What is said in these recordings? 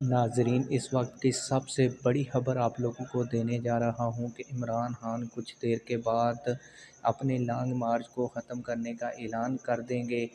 ناظرین، اس وقت کی سب سے بڑی خبر آپ لوگوں کو دینے جا رہا ہوں کہ عمران خان کچھ دیر کے بعد اپنے لانگ مارچ کو ختم کرنے کا اعلان کر دیں گے۔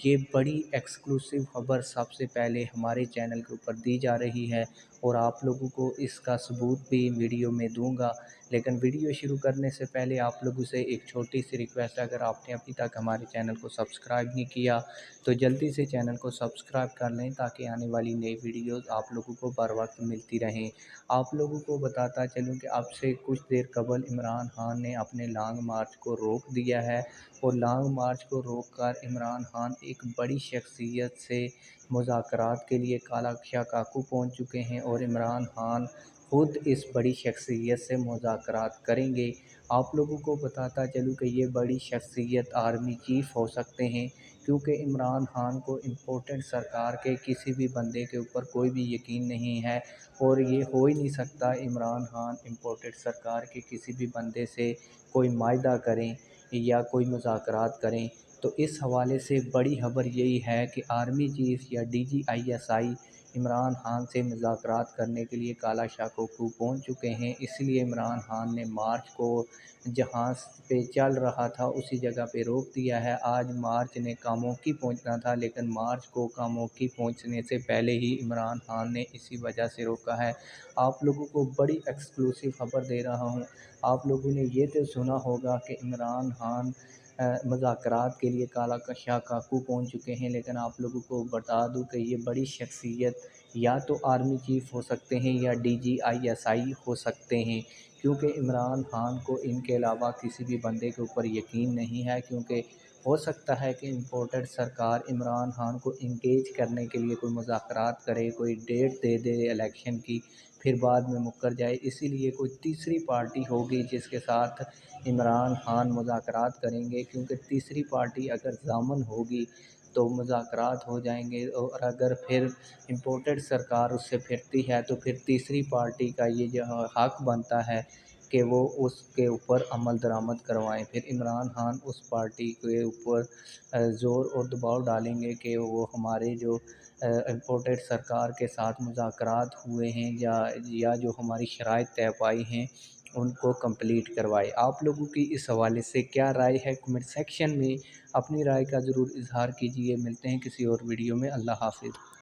یہ بڑی ایکسکلوسیو خبر سب سے پہلے ہمارے چینل کے اوپر دی جا رہی ہے اور آپ لوگوں کو اس کا ثبوت بھی ویڈیو میں دوں گا۔ لیکن ویڈیو شروع کرنے سے پہلے آپ لوگوں سے ایک چھوٹی سی ریکویسٹ ہے، اگر آپ نے ابھی تک ہمارے چینل کو سبسکرائب نہیں کیا تو جلدی سے چینل کو سبسکرائب کر لیں تاکہ آنے والی نئی ویڈیوز آپ لوگوں کو بر وقت ملتی رہیں۔ آپ لوگوں کو بتاتا چلوں کہ اب سے کچھ دیر قبل عمران خان نے اپنے لانگ مارچ کو روک دیا ہے اور لانگ مارچ کو روک کر عمران خان ایک بڑی شخصیت سے مذاکرات کے لیے کالا شاکاکو پہنچ چکے ہیں اور عمران خان خود اس بڑی شخصیت سے مذاکرات کریں گے۔ آپ لوگوں کو بتاتا چلوں کہ یہ بڑی شخصیت آرمی چیف ہو سکتے ہیں، کیونکہ عمران خان کو امپورٹنٹ سرکار کے کسی بھی بندے کے اوپر کوئی بھی یقین نہیں ہے اور یہ ہو ہی نہیں سکتا عمران خان امپورٹنٹ سرکار کے کسی بھی بندے سے کوئی معاہدہ کریں یا کوئی مذاکرات کریں۔ تو اس حوالے سے بڑی خبر یہی ہے کہ آرمی چیف یا D G I S I Imran Khan سے مذاکرات کرنے کے لیے کالا شاکوکو پہنچ چکے ہیں۔ اس لیے عمران خان نے مارچ کو جہاں پہ چل رہا تھا اسی جگہ پہ روک دیا ہے۔ آج مارچ نے کاموکی پہنچنا تھا، لیکن مارچ کو کاموکی پہنچنے سے پہلے ہی عمران خان نے اسی وجہ سے روکا ہے۔ آپ لوگوں کو بڑی ایکسکلوسیو خبر دے رہا ہوں۔ آپ لوگوں نے یہ تو سنا ہوگا کہ عمران خان مذاکرات کے لیے کالا شاکاکو پہنچ چکے ہیں، لیکن آپ لوگوں کو بتا دوں کہ یہ بڑی شخصیت یا تو آرمی چیف ہو سکتے ہیں یا ڈی جی آئی ایس آئی ہو سکتے ہیں، کیونکہ عمران خان کو ان کے علاوہ کسی بھی بندے کے اوپر یقین نہیں ہے، کیونکہ ہو سکتا ہے کہ امپورٹڈ سرکار عمران خان کو انگیج کرنے کے لیے کوئی مذاکرات کرے، کوئی ڈیٹ دے دے الیکشن کی، پھر بعد میں مکر جائے۔ اسی لیے کوئی تیسری پارٹی ہوگی جس کے ساتھ عمران خان مذاکرات کریں گے، کیونکہ تیسری پارٹی اگر ضامن ہوگی تو مذاکرات ہو جائیں گے، اور اگر پھر امپورٹڈ سرکار اس سے پھرتی ہے تو پھر تیسری پارٹی کا یہ جو حق بنتا ہے کہ وہ اس کے اوپر عمل درآمد کروائیں۔ پھر عمران خان اس پارٹی کے اوپر زور اور دباؤ ڈالیں گے کہ وہ ہمارے جو امپورٹڈ سرکار کے ساتھ مذاکرات ہوئے ہیں یا جو ہماری شرائط طے پائی ہیں ان کو کمپلیٹ کروائے۔ آپ لوگوں کی اس حوالے سے کیا رائے ہے؟ کمنٹ سیکشن میں اپنی رائے کا ضرور اظہار کیجیے۔ ملتے ہیں کسی اور ویڈیو میں۔ اللہ حافظ۔